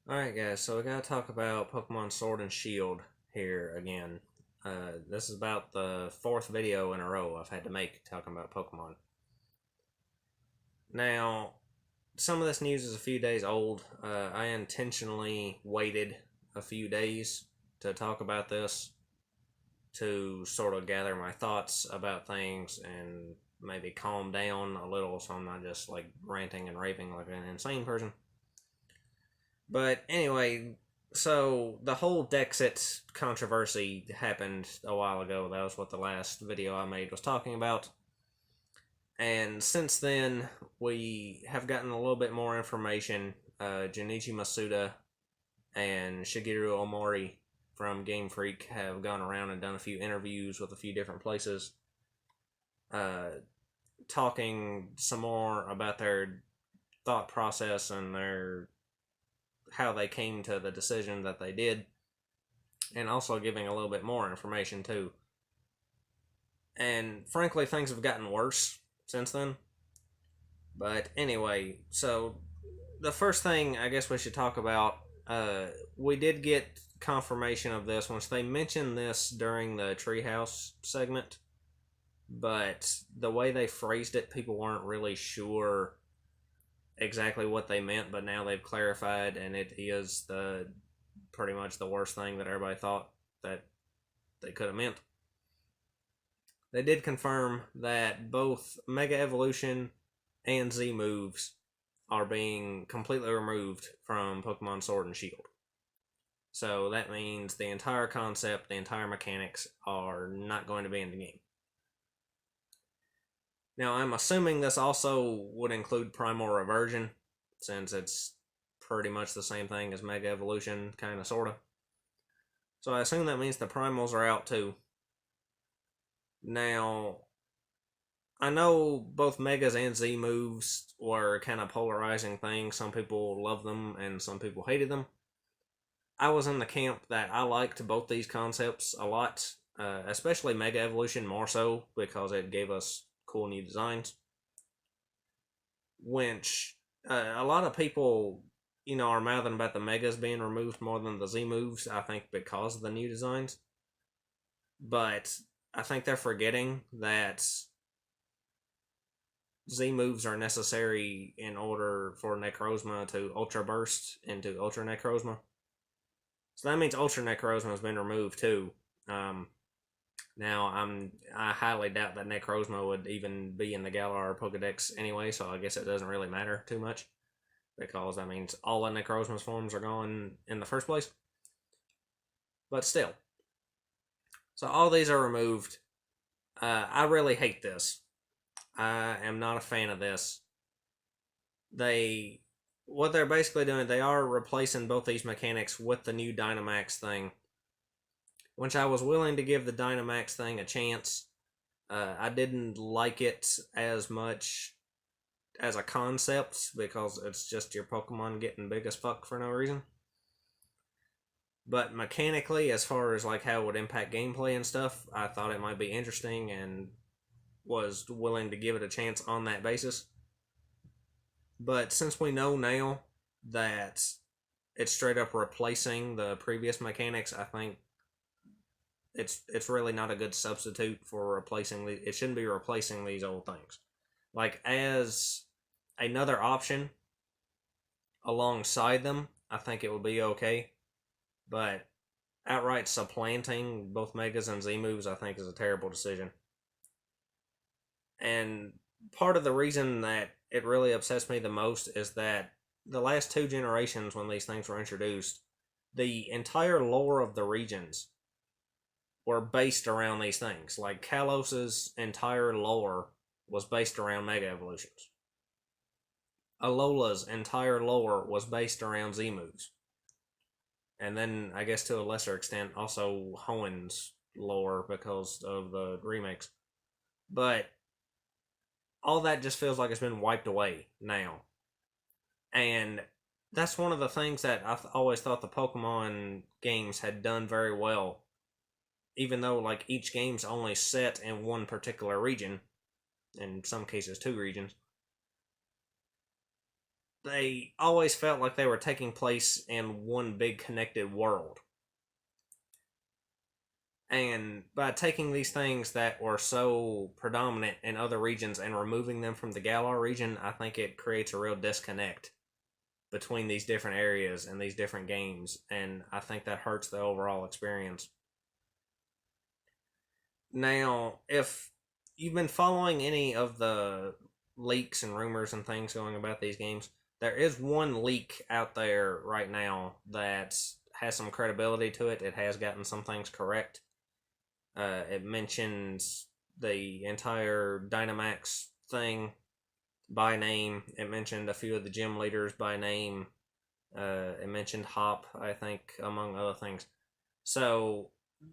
Alright guys, so we gotta talk about Pokemon Sword and Shield here again. This is about the fourth video in a row I've had to make talking about Pokemon. Now, some of this news is a few days old. I intentionally waited a few days to talk about this to sort of gather my thoughts about things and maybe calm down a little so I'm not just like ranting and raving like an insane person. But anyway, so the whole Dexit controversy happened a while ago. That was what the last video I made was talking about. And since then, we have gotten a little bit more information. Junichi Masuda and Shigeru Omori from Game Freak have gone around and done a few interviews with a few different places, talking some more about their thought process and their how they came to the decision that they did, and also giving a little bit more information too. And frankly, things have gotten worse since then. But anyway, so the first thing I guess we should talk about, we did get confirmation of this once they mentioned this during the Treehouse segment, but the way they phrased it, people weren't really sure exactly what they meant, but now they've clarified, and it is the pretty much the worst thing that everybody thought that they could have meant. They did confirm that both Mega Evolution and Z moves are being completely removed from Pokemon Sword and Shield. So that means the entire concept, the entire mechanics are not going to be in the game. Now, I'm assuming this also would include Primal Reversion, since it's pretty much the same thing as Mega Evolution, kind of, sort of. So I assume that means the Primals are out too. Now, I know both Megas and Z moves were kind of polarizing things. Some people loved them and some people hated them. I was in the camp that I liked both these concepts a lot, especially Mega Evolution more so because it gave us cool new designs. Which a lot of people, are mouthing about the Megas being removed more than the Z moves, I think because of the new designs. But I think they're forgetting that Z moves are necessary in order for Necrozma to Ultra Burst into Ultra Necrozma. So that means Ultra Necrozma has been removed too. Now I highly doubt that Necrozma would even be in the Galar Pokedex anyway, so I guess it doesn't really matter too much because that means all of Necrozma's forms are gone in the first place. But still, so all these are removed. I really hate this. I am not a fan of this. What they're basically doing, they are replacing both these mechanics with the new Dynamax thing, which I was willing to give the Dynamax thing a chance. I didn't like it as much as a concept because it's just your Pokemon getting big as fuck for no reason. But mechanically, as far as like how it would impact gameplay and stuff, I thought it might be interesting and was willing to give it a chance on that basis. But since we know now that it's straight up replacing the previous mechanics, I think it's really not a good substitute for replacing it shouldn't be replacing these old things. Like as another option alongside them, I think it would be okay. But outright supplanting both Megas and Z moves, I think, is a terrible decision. And part of the reason that it really upsets me the most is that the last two generations, when these things were introduced, the entire lore of the regions were based around these things. Like Kalos's entire lore was based around Mega Evolutions. Alola's entire lore was based around Z moves. And then, I guess to a lesser extent, also Hoenn's lore because of the remakes. But all that just feels like it's been wiped away now. And that's one of the things that I've always thought the Pokemon games had done very well. Even though, like, each game's only set in one particular region, in some cases two regions, they always felt like they were taking place in one big connected world. And by taking these things that were so predominant in other regions and removing them from the Galar region, I think it creates a real disconnect between these different areas and these different games, and I think that hurts the overall experience. Now, if you've been following any of the leaks and rumors and things going about these games, there is one leak out there right now that has some credibility to it. It has gotten some things correct. It mentions the entire Dynamax thing by name. It mentioned a few of the gym leaders by name. It mentioned Hop, I think, among other things. So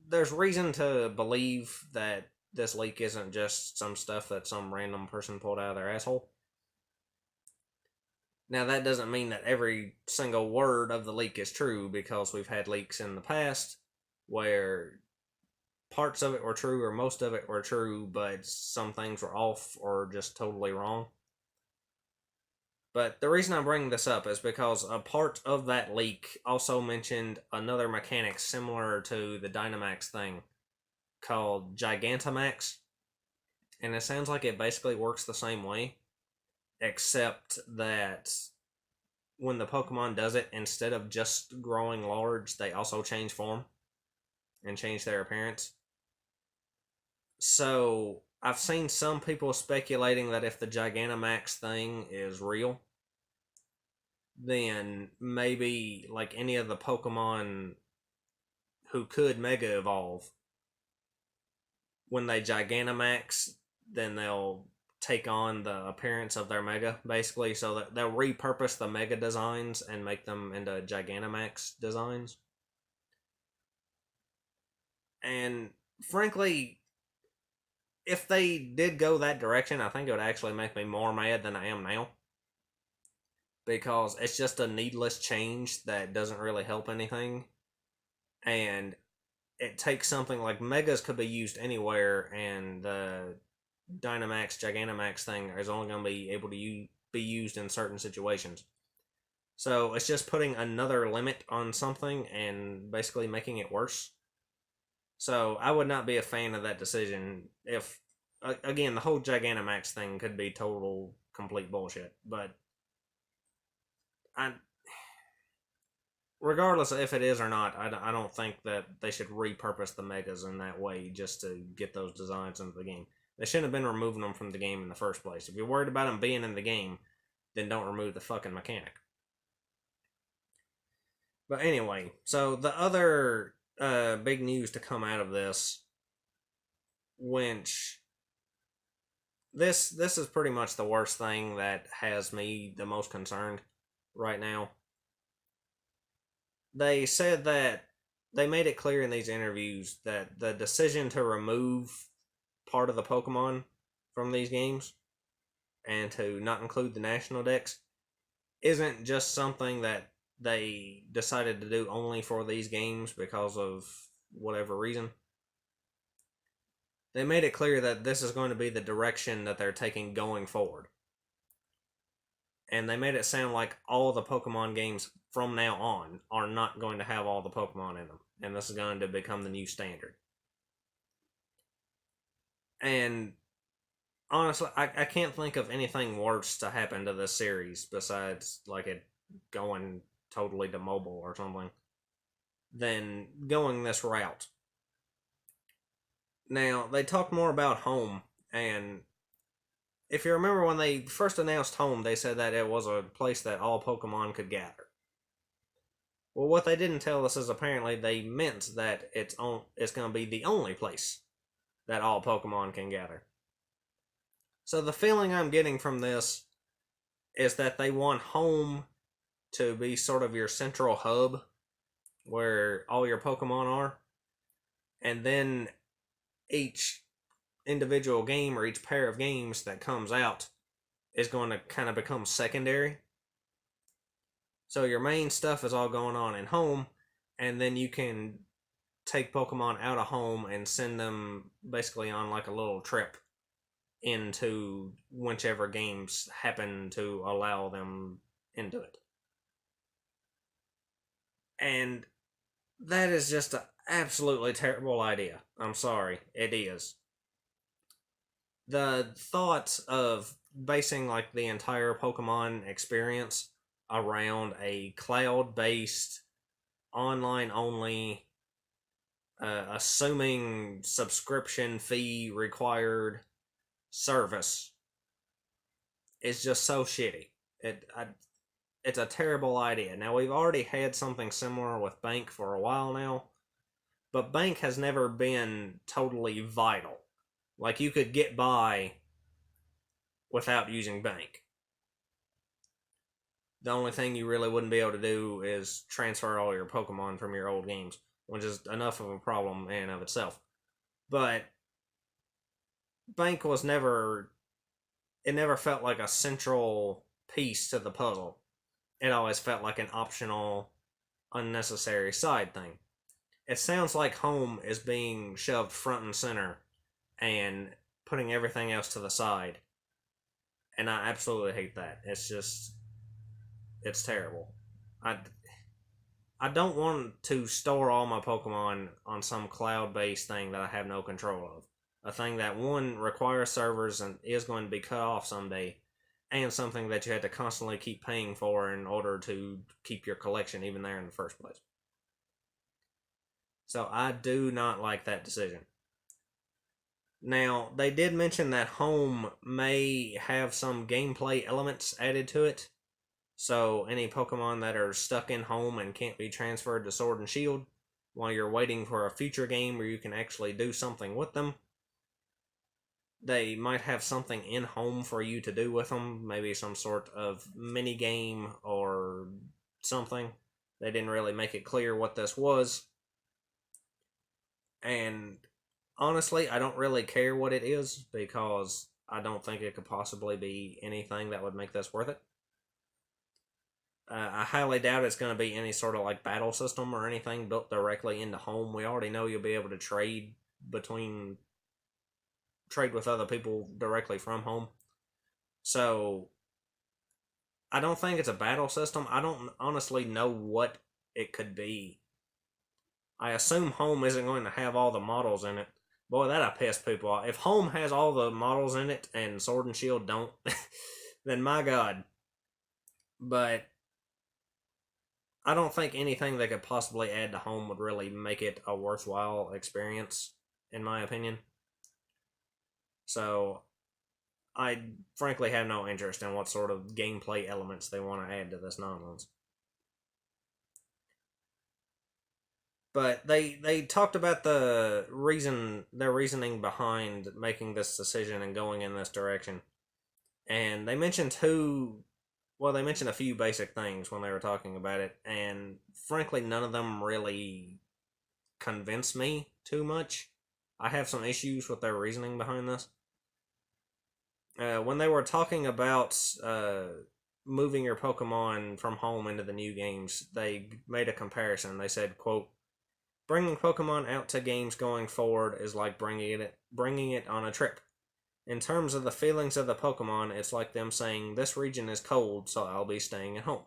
there's reason to believe that this leak isn't just some stuff that some random person pulled out of their asshole. Now, that doesn't mean that every single word of the leak is true, because we've had leaks in the past where parts of it were true or most of it were true, but some things were off or just totally wrong. But the reason I'm bringing this up is because a part of that leak also mentioned another mechanic similar to the Dynamax thing called Gigantamax. And it sounds like it basically works the same way, except that when the Pokemon does it, instead of just growing large, they also change form and change their appearance. So I've seen some people speculating that if the Gigantamax thing is real, then maybe like any of the Pokemon who could Mega Evolve, when they Gigantamax, then they'll take on the appearance of their Mega, basically, so that they'll repurpose the Mega designs and make them into Gigantamax designs. And frankly, if they did go that direction, I think it would actually make me more mad than I am now. Because it's just a needless change that doesn't really help anything. And it takes something like Megas could be used anywhere, and the Dynamax, Gigantamax thing is only going to be able to be used in certain situations. So it's just putting another limit on something and basically making it worse. So I would not be a fan of that decision. If, again, the whole Gigantamax thing could be total, complete bullshit. But regardless of if it is or not, I don't think that they should repurpose the Megas in that way just to get those designs into the game. They shouldn't have been removing them from the game in the first place. If you're worried about them being in the game, then don't remove the fucking mechanic. But anyway, so the other big news to come out of this, which this is pretty much the worst thing that has me the most concerned right now. They said that they made it clear in these interviews that the decision to remove part of the Pokemon from these games and to not include the National Dex isn't just something that they decided to do only for these games because of whatever reason. They made it clear that this is going to be the direction that they're taking going forward. And they made it sound like all the Pokemon games from now on are not going to have all the Pokemon in them. And this is going to become the new standard. And honestly, I can't think of anything worse to happen to this series besides like it going totally to mobile or something than going this route. Now, they talked more about home, and if you remember when they first announced home, they said that it was a place that all Pokemon could gather. Well, what they didn't tell us is apparently they meant that it's going to be the only place that all Pokemon can gather. So the feeling I'm getting from this is that they want home to be sort of your central hub where all your Pokemon are, and then each individual game or each pair of games that comes out is going to kind of become secondary. So your main stuff is all going on in home, and then you can take Pokemon out of home and send them basically on like a little trip into whichever games happen to allow them into it. And that is just an absolutely terrible idea. I'm sorry, it is. The thoughts of basing like the entire Pokemon experience around a cloud based, online only, assuming subscription fee required service is just so shitty. It's a terrible idea. Now, we've already had something similar with Bank for a while now, but Bank has never been totally vital. Like, you could get by without using Bank. The only thing you really wouldn't be able to do is transfer all your Pokemon from your old games, which is enough of a problem in and of itself. But Bank was never, it never felt like a central piece to the puzzle. It always felt like an optional, unnecessary side thing. It sounds like Home is being shoved front and center and putting everything else to the side. And I absolutely hate that. It's just, it's terrible. I, I don't want to store all my Pokemon on some cloud based thing that I have no control of. A thing that, one, requires servers and is going to be cut off someday, and something that you had to constantly keep paying for in order to keep your collection even there in the first place. So I do not like that decision. Now, they did mention that Home may have some gameplay elements added to it. So any Pokemon that are stuck in Home and can't be transferred to Sword and Shield, while you're waiting for a future game where you can actually do something with them, they might have something in Home for you to do with them. Maybe some sort of mini game or something. They didn't really make it clear what this was. And honestly, I don't really care what it is, because I don't think it could possibly be anything that would make this worth it. I highly doubt it's going to be any sort of like battle system or anything built directly into Home. We already know you'll be able to trade with other people directly from Home. So I don't think it's a battle system. I don't honestly know what it could be. I assume Home isn't going to have all the models in it. Boy, that'll piss people off. If Home has all the models in it and Sword and Shield don't, then my god. But I don't think anything they could possibly add to Home would really make it a worthwhile experience, in my opinion. So I frankly have no interest in what sort of gameplay elements they want to add to this nonsense. But they talked about their reasoning behind making this decision and going in this direction. And they mentioned they mentioned a few basic things when they were talking about it, and frankly, none of them really convince me too much. I have some issues with their reasoning behind this. When they were talking about moving your Pokemon from Home into the new games, they made a comparison. They said, quote, "Bringing Pokemon out to games going forward is like bringing it on a trip. In terms of the feelings of the Pokemon, it's like them saying, 'This region is cold, so I'll be staying at home.'"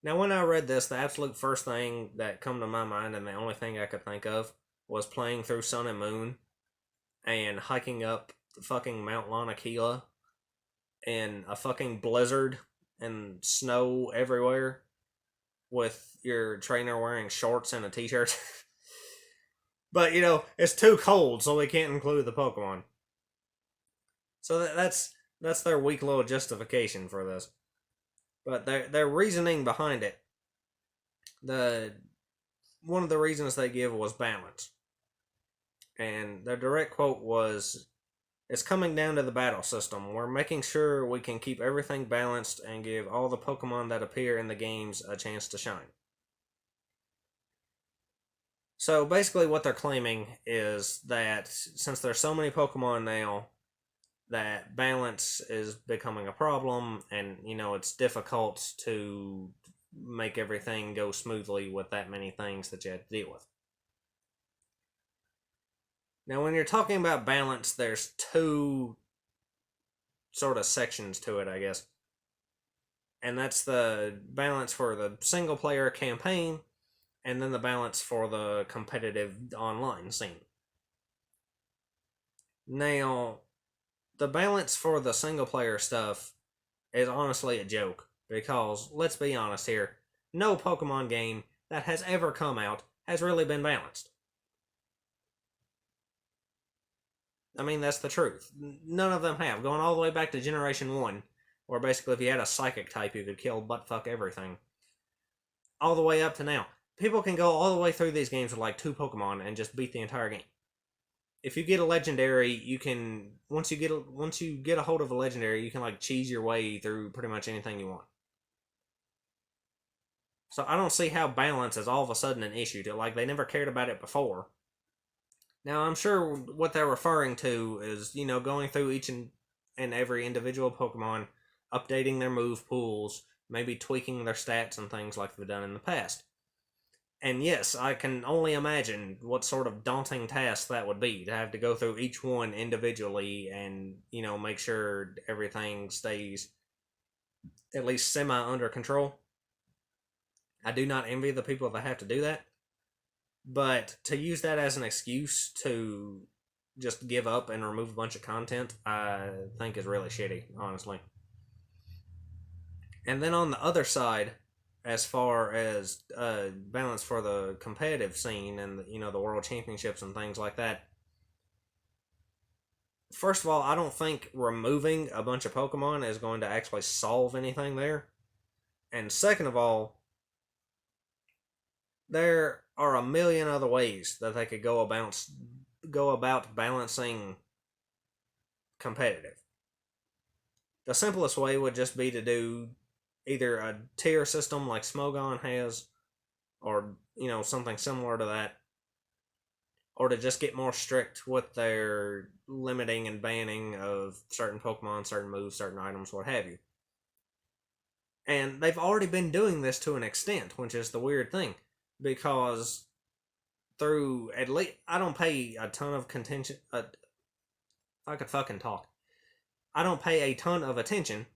Now, when I read this, the absolute first thing that come to my mind, and the only thing I could think of, was playing through Sun and Moon and hiking up the fucking Mount Lanakila in a fucking blizzard and snow everywhere with your trainer wearing shorts and a t-shirt. But, it's too cold, so we can't include the Pokemon. So that's their weak little justification for this. But their reasoning behind it, one of the reasons they give was balance. And their direct quote was, "It's coming down to the battle system. We're making sure we can keep everything balanced and give all the Pokemon that appear in the games a chance to shine." So basically what they're claiming is that since there's so many Pokemon now, that balance is becoming a problem, and it's difficult to make everything go smoothly with that many things that you have to deal with. Now, when you're talking about balance, there's two sort of sections to it, I guess. And that's the balance for the single player campaign, and then the balance for the competitive online scene. Now, the balance for the single player stuff is honestly a joke, because let's be honest here, no Pokemon game that has ever come out has really been balanced. I mean, that's the truth. None of them have. Going all the way back to Generation 1, where basically if you had a psychic type, you could kill buttfuck everything. All the way up to now. People can go all the way through these games with like 2 Pokemon and just beat the entire game. If you get a legendary, you can once you get a hold of a legendary, you can like cheese your way through pretty much anything you want. So I don't see how balance is all of a sudden an issue. To like they never cared about it before. Now I'm sure what they're referring to is going through each and every individual Pokemon, updating their move pools, maybe tweaking their stats and things like they've done in the past. And yes, I can only imagine what sort of daunting task that would be to have to go through each one individually and, make sure everything stays at least semi under control. I do not envy the people that have to do that. But to use that as an excuse to just give up and remove a bunch of content, I think is really shitty, honestly. And then on the other side, as far as balance for the competitive scene and the world championships and things like that. First of all, I don't think removing a bunch of Pokemon is going to actually solve anything there. And second of all, there are a million other ways that they could go about balancing competitive. The simplest way would just be to do either a tier system like Smogon has, or something similar to that, or to just get more strict with their limiting and banning of certain Pokemon, certain moves, certain items, what have you. And they've already been doing this to an extent, which is the weird thing, because through at least I don't pay a ton of contention. I could fucking talk. I don't pay a ton of attention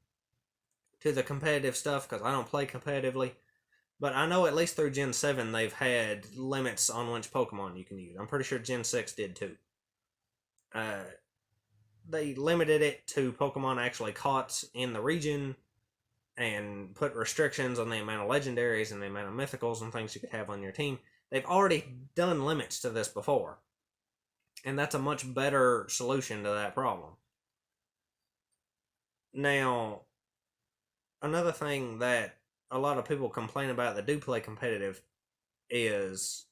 to the competitive stuff because I don't play competitively. But I know at least through Gen 7 they've had limits on which Pokemon you can use. I'm pretty sure Gen 6 did too. They limited it to Pokemon actually caught in the region and put restrictions on the amount of legendaries and the amount of mythicals and things you could have on your team. They've already done limits to this before. And that's a much better solution to that problem. Now, another thing that a lot of people complain about that do play competitive is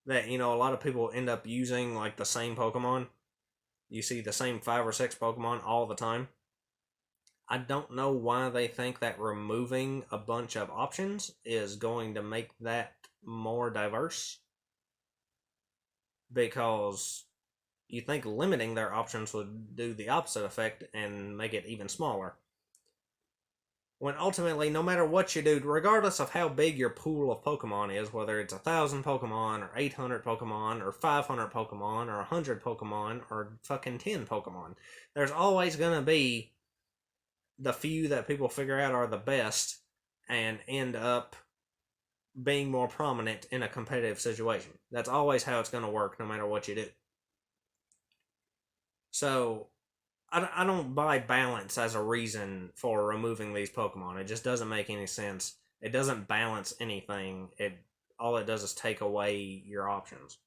that, a lot of people end up using like the same Pokemon. You see the same 5 or 6 Pokemon all the time. I don't know why they think that removing a bunch of options is going to make that more diverse. Because you think limiting their options would do the opposite effect and make it even smaller. When ultimately, no matter what you do, regardless of how big your pool of Pokemon is, whether it's 1,000 Pokemon, or 800 Pokemon, or 500 Pokemon, or 100 Pokemon, or fucking 10 Pokemon, there's always going to be the few that people figure out are the best and end up being more prominent in a competitive situation. That's always how it's going to work, no matter what you do. So, I don't buy balance as a reason for removing these Pokemon. It just doesn't make any sense. It doesn't balance anything. All it does is take away your options.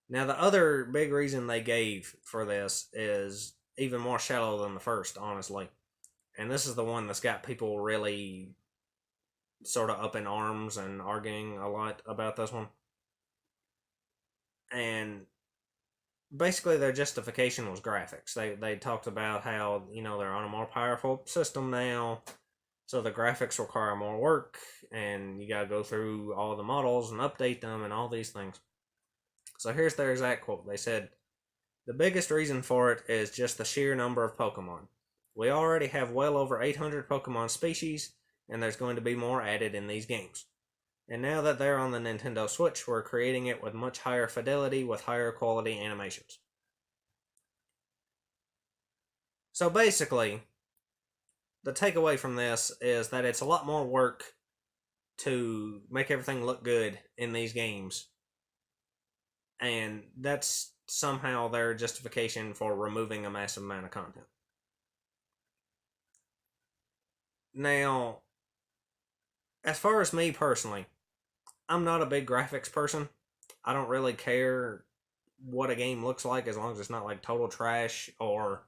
Now, the other big reason they gave for this is even more shallow than the first, honestly. And this is the one that's got people really sort of up in arms and arguing a lot about this one. And basically their justification was graphics. They talked about how, they're on a more powerful system now, so the graphics require more work, and you gotta go through all the models and update them and all these things. So here's their exact quote. They said, "The biggest reason for it is just the sheer number of Pokemon. We already have well over 800 Pokemon species, and there's going to be more added in these games. And now that they're on the Nintendo Switch, we're creating it with much higher fidelity with higher quality animations." So basically, the takeaway from this is that it's a lot more work to make everything look good in these games, and that's somehow their justification for removing a massive amount of content. Now, as far as me personally, I'm not a big graphics person. I don't really care what a game looks like as long as it's not like total trash or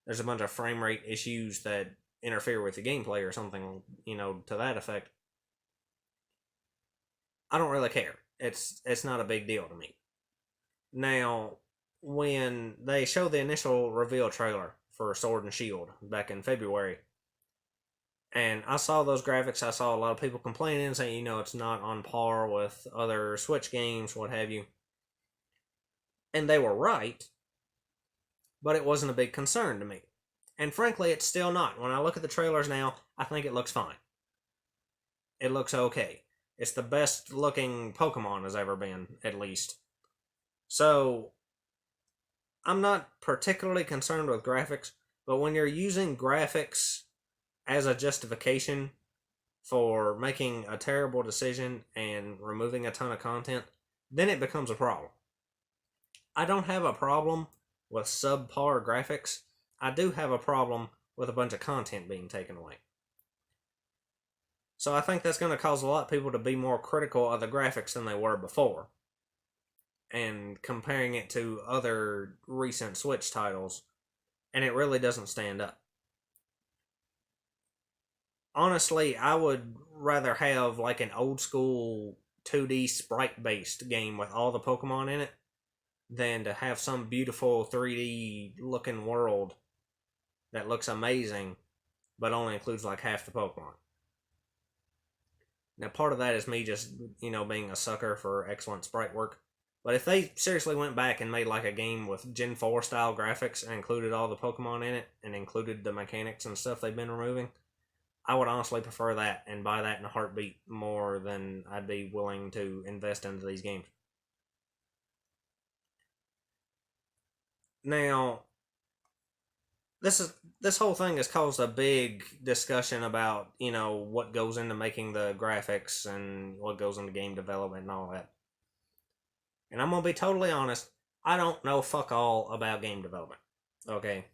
there's a bunch of frame rate issues that interfere with the gameplay or something, to that effect. I don't really care. It's not a big deal to me. Now, when they showed the initial reveal trailer for Sword and Shield back in February, and I saw those graphics, I saw a lot of people complaining, saying, it's not on par with other Switch games, what have you. And they were right, but it wasn't a big concern to me. And frankly, it's still not. When I look at the trailers now, I think it looks fine. It looks okay. It's the best looking Pokemon has ever been, at least. So, I'm not particularly concerned with graphics, but when you're using graphics as a justification for making a terrible decision and removing a ton of content, then it becomes a problem. I don't have a problem with subpar graphics. I do have a problem with a bunch of content being taken away. So I think that's going to cause a lot of people to be more critical of the graphics than they were before. And comparing it to other recent Switch titles, and it really doesn't stand up. Honestly, I would rather have like an old school 2D sprite based game with all the Pokemon in it than to have some beautiful 3D looking world that looks amazing but only includes like half the Pokemon. Now, part of that is me just, being a sucker for excellent sprite work. But if they seriously went back and made like a game with Gen 4 style graphics and included all the Pokemon in it and included the mechanics and stuff they've been removing, I would honestly prefer that and buy that in a heartbeat more than I'd be willing to invest into these games. Now, this whole thing has caused a big discussion about, what goes into making the graphics and what goes into game development and all that. And I'm going to be totally honest, I don't know fuck all about game development. Okay?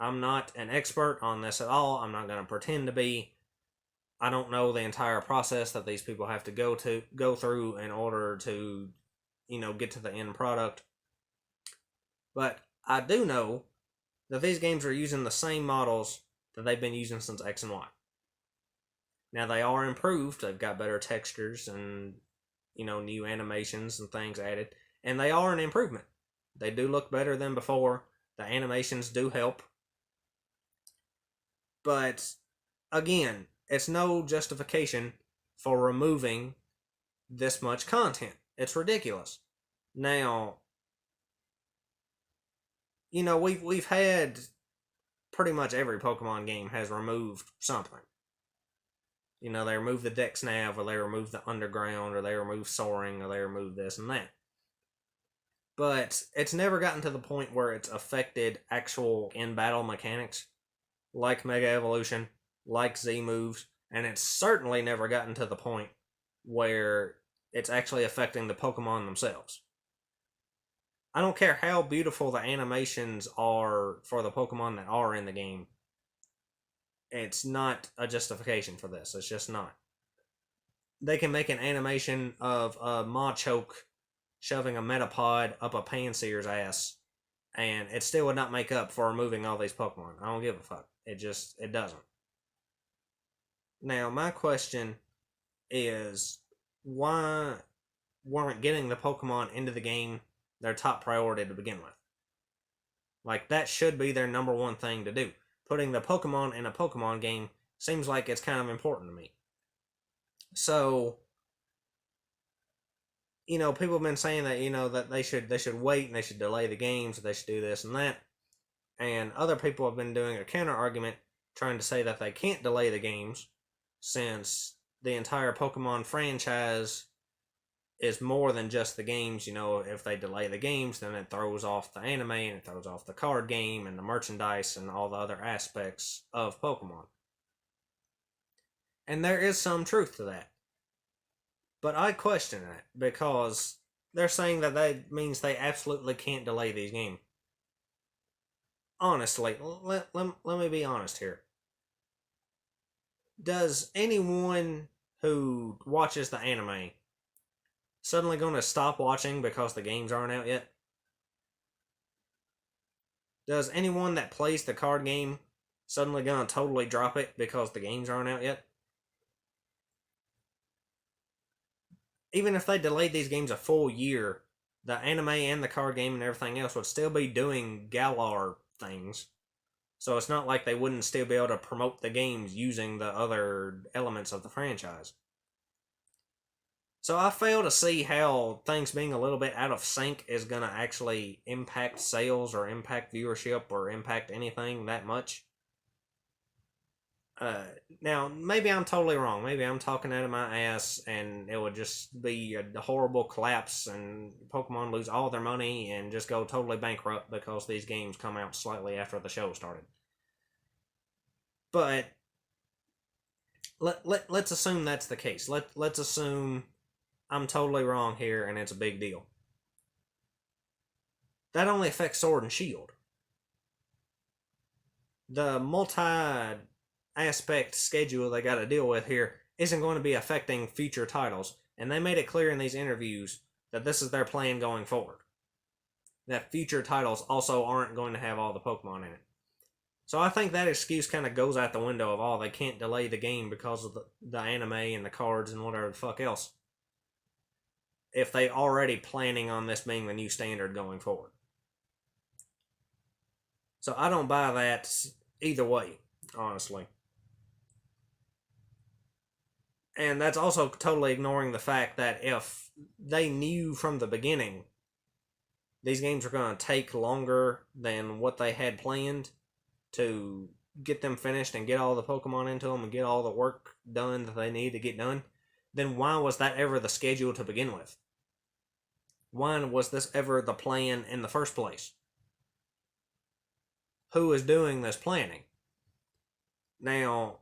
I'm not an expert on this at all. I'm not going to pretend to be. I don't know the entire process that these people have to go through in order to, get to the end product. But I do know that these games are using the same models that they've been using since X and Y. Now, they are improved. They've got better textures and, new animations and things added. And they are an improvement. They do look better than before. The animations do help. But, again, it's no justification for removing this much content. It's ridiculous. Now, we've had pretty much every Pokemon game has removed something. They remove the Dex Nav, or they remove the Underground, or they remove Soaring, or they remove this and that. But it's never gotten to the point where it's affected actual in-battle mechanics, like Mega Evolution, like Z moves, and it's certainly never gotten to the point where it's actually affecting the Pokemon themselves. I don't care how beautiful the animations are for the Pokemon that are in the game. It's not a justification for this. It's just not. They can make an animation of a Machoke shoving a Metapod up a Pansear's ass, and it still would not make up for removing all these Pokemon. I don't give a fuck. It doesn't. Now, my question is, why weren't getting the Pokemon into the game their top priority to begin with? Like, that should be their number one thing to do. Putting the Pokemon in a Pokemon game seems like it's kind of important to me. So, people have been saying that, that they should wait and they should delay the games, they should do this and that. And other people have been doing a counter argument trying to say that they can't delay the games since the entire Pokemon franchise is more than just the games. If they delay the games, then it throws off the anime and it throws off the card game and the merchandise and all the other aspects of Pokemon. And there is some truth to that. But I question that because they're saying that means they absolutely can't delay these games. Honestly, let me be honest here. Does anyone who watches the anime suddenly going to stop watching because the games aren't out yet? Does anyone that plays the card game suddenly going to totally drop it because the games aren't out yet? Even if they delayed these games a full year, the anime and the card game and everything else would still be doing Galar things. So it's not like they wouldn't still be able to promote the games using the other elements of the franchise. So I fail to see how things being a little bit out of sync is going to actually impact sales or impact viewership or impact anything that much. Now, maybe I'm totally wrong. Maybe I'm talking out of my ass and it would just be a horrible collapse and Pokemon lose all their money and just go totally bankrupt because these games come out slightly after the show started. But let's assume that's the case. Let's assume I'm totally wrong here and it's a big deal. That only affects Sword and Shield. The multi aspect schedule they got to deal with here isn't going to be affecting future titles, and they made it clear in these interviews that this is their plan going forward. That future titles also aren't going to have all the Pokemon in it. So I think that excuse kind of goes out the window of, oh, they can't delay the game because of the anime and the cards and whatever the fuck else. If they already planning on this being the new standard going forward. So I don't buy that either way, honestly. And that's also totally ignoring the fact that if they knew from the beginning these games were going to take longer than what they had planned to get them finished and get all the Pokemon into them and get all the work done that they need to get done, then why was that ever the schedule to begin with? Why was this ever the plan in the first place? Who is doing this planning? Now,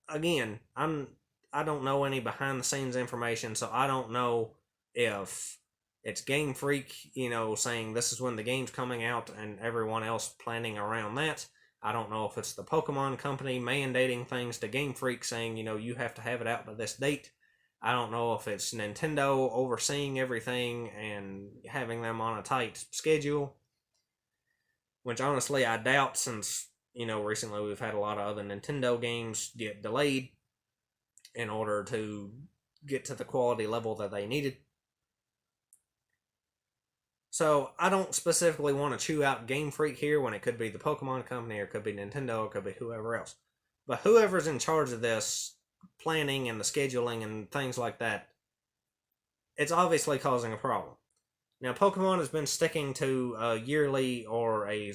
again, I don't know any behind the scenes information, so I don't know if it's Game Freak, saying this is when the game's coming out and everyone else planning around that. I don't know if it's the Pokemon company mandating things to Game Freak saying, you have to have it out by this date. I don't know if it's Nintendo overseeing everything and having them on a tight schedule, which honestly I doubt since, recently we've had a lot of other Nintendo games get delayed in order to get to the quality level that they needed. So I don't specifically want to chew out Game Freak here when it could be the Pokemon company or it could be Nintendo or it could be whoever else. But whoever's in charge of this planning and the scheduling and things like that, it's obviously causing a problem. Now Pokemon has been sticking to a yearly or a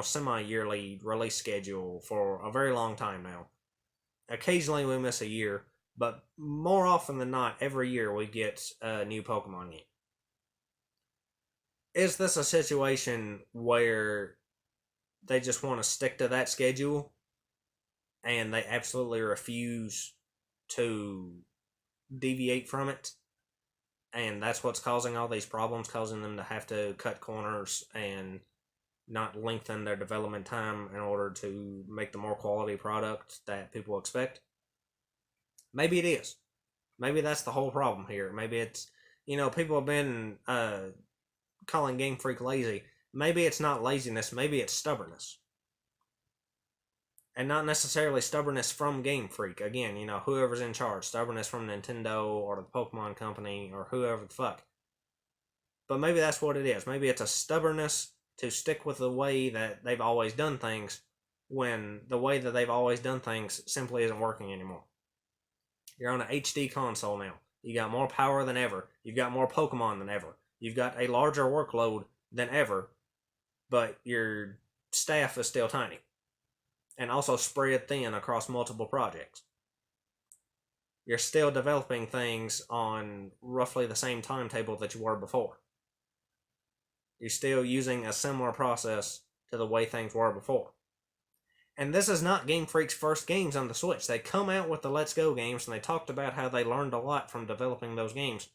semi-yearly release schedule for a very long time now. Occasionally we miss a year, but more often than not, every year we get a new Pokemon game. Is this a situation where they just want to stick to that schedule and they absolutely refuse to deviate from it? And that's what's causing all these problems, causing them to have to cut corners and not lengthen their development time in order to make the more quality product that people expect? Maybe it is. Maybe that's the whole problem here. Maybe it's, people have been calling Game Freak lazy. Maybe it's not laziness, maybe it's stubbornness. And not necessarily stubbornness from Game Freak. Again, whoever's in charge. Stubbornness from Nintendo or the Pokemon company or whoever the fuck. But maybe that's what it is. Maybe it's a stubbornness to stick with the way that they've always done things when the way that they've always done things simply isn't working anymore. You're on an HD console now. You got more power than ever. You've got more Pokemon than ever. You've got a larger workload than ever, but your staff is still tiny. And also spread thin across multiple projects. You're still developing things on roughly the same timetable that you were before. You're still using a similar process to the way things were before. And this is not Game Freak's first games on the Switch. They come out with the Let's Go games, and they talked about how they learned a lot from developing those games.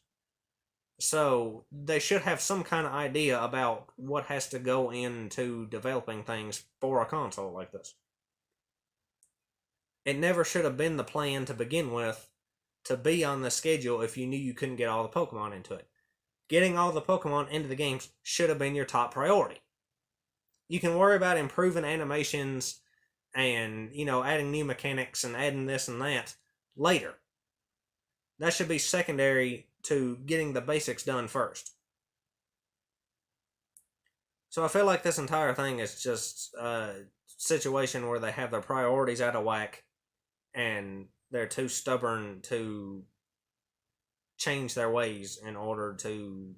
So they should have some kind of idea about what has to go into developing things for a console like this. It never should have been the plan to begin with to be on the schedule if you knew you couldn't get all the Pokemon into it. Getting all the Pokemon into the games should have been your top priority. You can worry about improving animations and, adding new mechanics and adding this and that later. That should be secondary to getting the basics done first. So I feel like this entire thing is just a situation where they have their priorities out of whack and they're too stubborn to change their ways in order to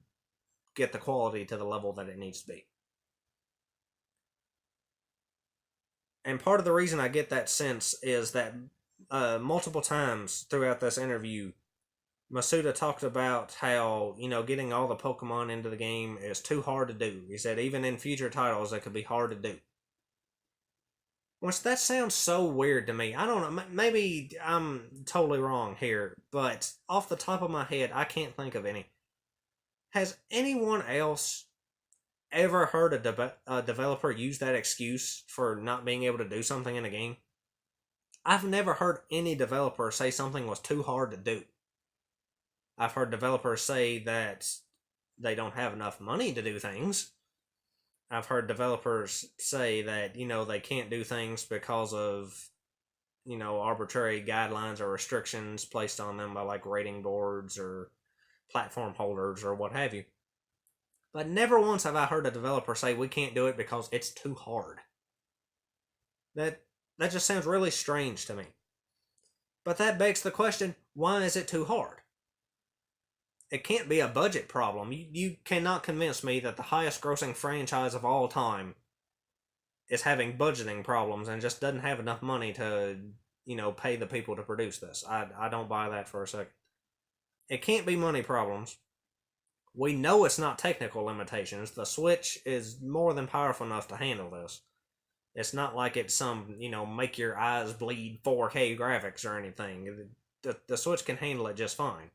get the quality to the level that it needs to be. And part of the reason I get that sense is that multiple times throughout this interview, Masuda talked about how, getting all the Pokemon into the game is too hard to do. He said even in future titles, it could be hard to do. Which that sounds so weird to me. I don't know. Maybe I'm totally wrong here, but off the top of my head, I can't think of any. Has anyone else ever heard a developer use that excuse for not being able to do something in a game? I've never heard any developer say something was too hard to do. I've heard developers say that they don't have enough money to do things. I've heard developers say that, they can't do things because of, arbitrary guidelines or restrictions placed on them by like rating boards or platform holders or what have you. But never once have I heard a developer say we can't do it because it's too hard. That just sounds really strange to me. But that begs the question, why is it too hard? It can't be a budget problem. You cannot convince me that the highest grossing franchise of all time is having budgeting problems and just doesn't have enough money to, pay the people to produce this. I don't buy that for a second. It can't be money problems. We know it's not technical limitations. The Switch is more than powerful enough to handle this. It's not like it's some, make your eyes bleed 4K graphics or anything. The Switch can handle it just fine.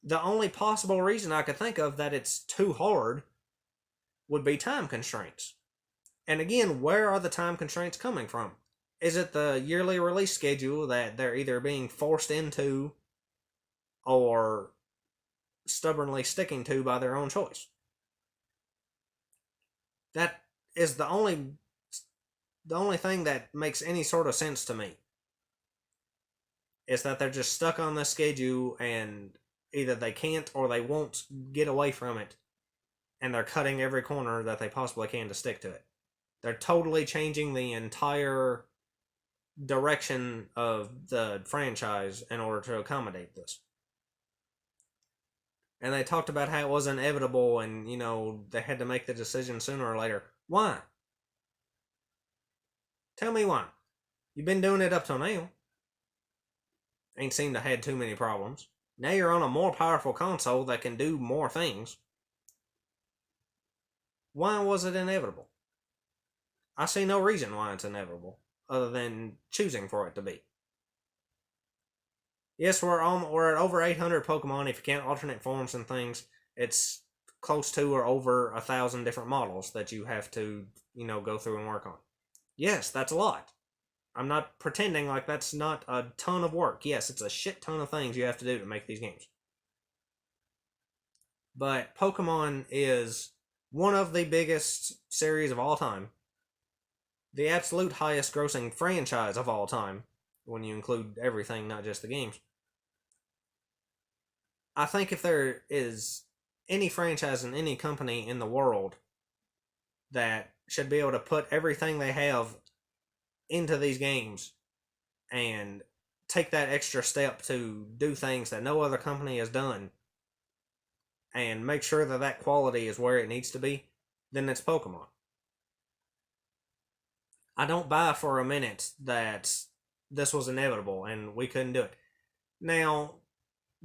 The only possible reason I could think of that it's too hard would be time constraints. And again, where are the time constraints coming from? Is it the yearly release schedule that they're either being forced into or stubbornly sticking to by their own choice? That is the only thing that makes any sort of sense to me. Is that they're just stuck on this schedule and either they can't or they won't get away from it, and they're cutting every corner that they possibly can to stick to it. They're totally changing the entire direction of the franchise in order to accommodate this. And they talked about how it was inevitable and, they had to make the decision sooner or later. Why? Tell me why. You've been doing it up till now. Ain't seemed to have had too many problems. Now you're on a more powerful console that can do more things. Why was it inevitable? I see no reason why it's inevitable, other than choosing for it to be. Yes, we're at over 800 Pokemon. If you count alternate forms and things, it's close to or over 1,000 different models that you have to, go through and work on. Yes, that's a lot. I'm not pretending like that's not a ton of work. Yes, it's a shit ton of things you have to do to make these games. But Pokemon is one of the biggest series of all time. The absolute highest grossing franchise of all time, when you include everything, not just the games. I think if there is any franchise in any company in the world that should be able to put everything they have into these games and take that extra step to do things that no other company has done and make sure that that quality is where it needs to be, then it's Pokemon. I don't buy for a minute that this was inevitable and we couldn't do it. Now,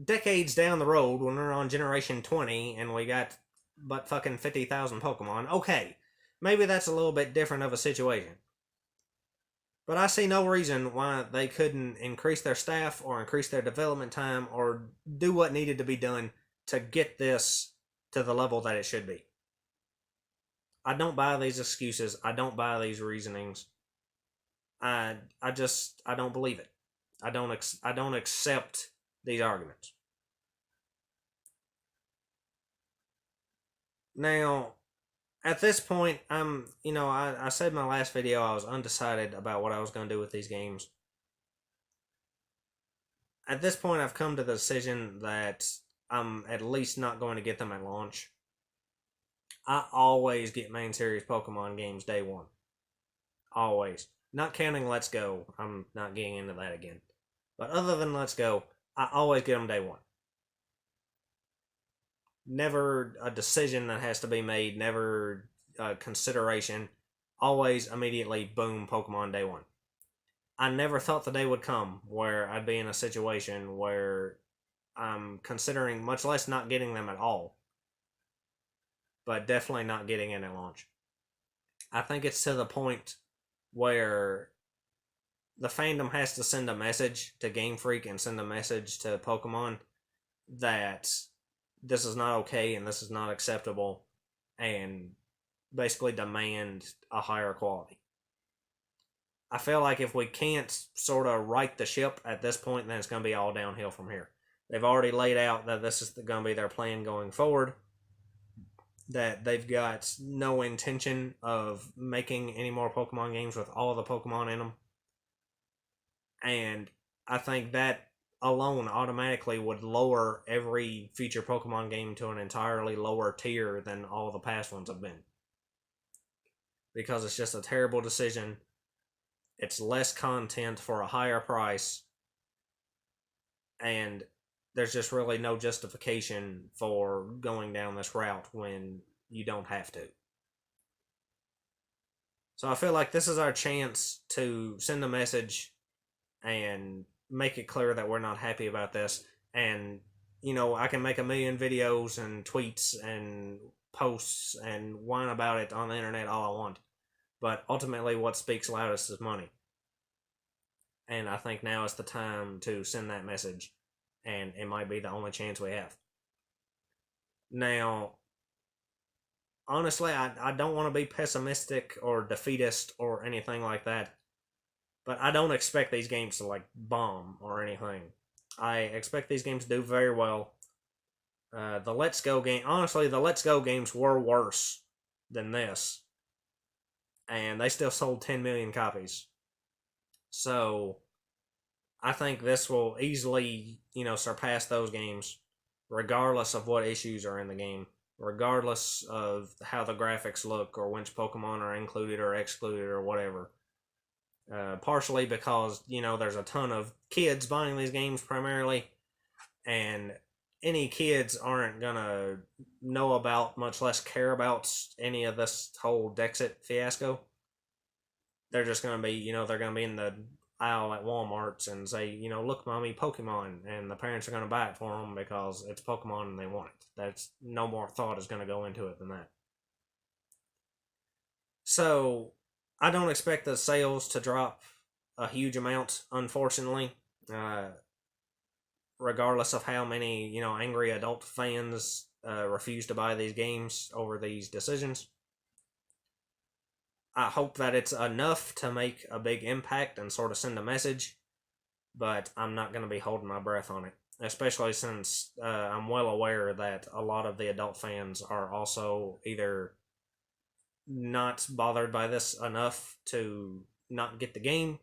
decades down the road, when we're on Generation 20 and we got but fucking 50,000 Pokemon, okay, maybe that's a little bit different of a situation. But I see no reason why they couldn't increase their staff or increase their development time or do what needed to be done to get this to the level that it should be. I don't buy these excuses. I don't buy these reasonings. I don't believe it. I don't accept these arguments. Now, at this point, I said in my last video I was undecided about what I was going to do with these games. At this point, I've come to the decision that I'm at least not going to get them at launch. I always get main series Pokemon games day one. Always. Not counting Let's Go. I'm not getting into that again. But other than Let's Go, I always get them day one. Never a decision that has to be made, never a consideration. Always immediately, boom, Pokemon day one. I never thought the day would come where I'd be in a situation where I'm considering, much less not getting them at all, but definitely not getting in at launch. I think it's to the point where the fandom has to send a message to Game Freak and send a message to Pokemon that this is not okay and this is not acceptable, and basically demand a higher quality. I feel like if we can't sort of right the ship at this point, then it's going to be all downhill from here. They've already laid out that this is going to be their plan going forward, that they've got no intention of making any more Pokemon games with all of the Pokemon in them. And I think that alone automatically would lower every future Pokemon game to an entirely lower tier than all the past ones have been. Because it's just a terrible decision. It's less content for a higher price. And there's just really no justification for going down this route when you don't have to. So I feel like this is our chance to send a message and make it clear that we're not happy about this. And, I can make a million videos and tweets and posts and whine about it on the internet all I want. But ultimately, what speaks loudest is money. And I think now is the time to send that message. And it might be the only chance we have. Now, honestly, I don't want to be pessimistic or defeatist or anything like that. But I don't expect these games to, bomb or anything. I expect these games to do very well. The Let's Go game... Honestly, the Let's Go games were worse than this. And they still sold 10 million copies. So, I think this will easily, surpass those games, regardless of what issues are in the game, regardless of how the graphics look or which Pokemon are included or excluded or whatever. Partially because, there's a ton of kids buying these games primarily, and any kids aren't gonna know about, much less care about, any of this whole Dexit fiasco. They're just gonna be, they're gonna be in the aisle at Walmart's and say, look, mommy, Pokemon, and the parents are gonna buy it for them because it's Pokemon and they want it. That's no more thought is gonna go into it than that. So, I don't expect the sales to drop a huge amount, unfortunately. Regardless of how many, angry adult fans refuse to buy these games over these decisions. I hope that it's enough to make a big impact and sort of send a message, but I'm not going to be holding my breath on it, especially since I'm well aware that a lot of the adult fans are also either not bothered by this enough to not get the game,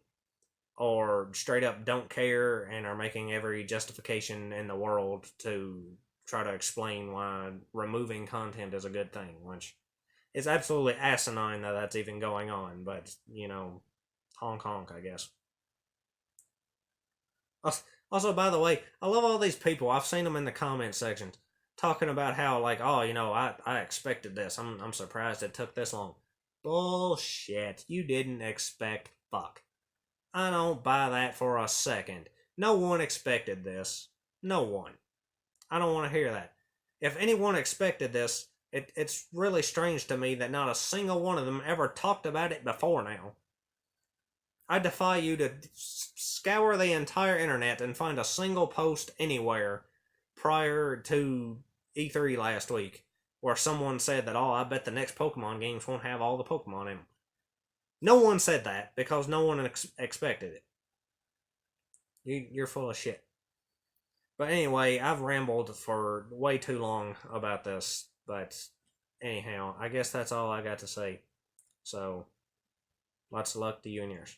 or straight up don't care and are making every justification in the world to try to explain why removing content is a good thing, which is absolutely asinine that that's even going on, but, honk honk, I guess. Also, by the way, I love all these people. I've seen them in the comment sections talking about how, I expected this. I'm surprised it took this long. Bullshit. You didn't expect fuck. I don't buy that for a second. No one expected this. No one. I don't want to hear that. If anyone expected this, It's really strange to me that not a single one of them ever talked about it before now. I defy you to scour the entire internet and find a single post anywhere prior to E3 last week where someone said that, oh, I bet the next Pokemon games won't have all the Pokemon in them. No one said that because no one expected it. You're full of shit. But anyway, I've rambled for way too long about this. But anyhow, I guess that's all I got to say. So, lots of luck to you and yours.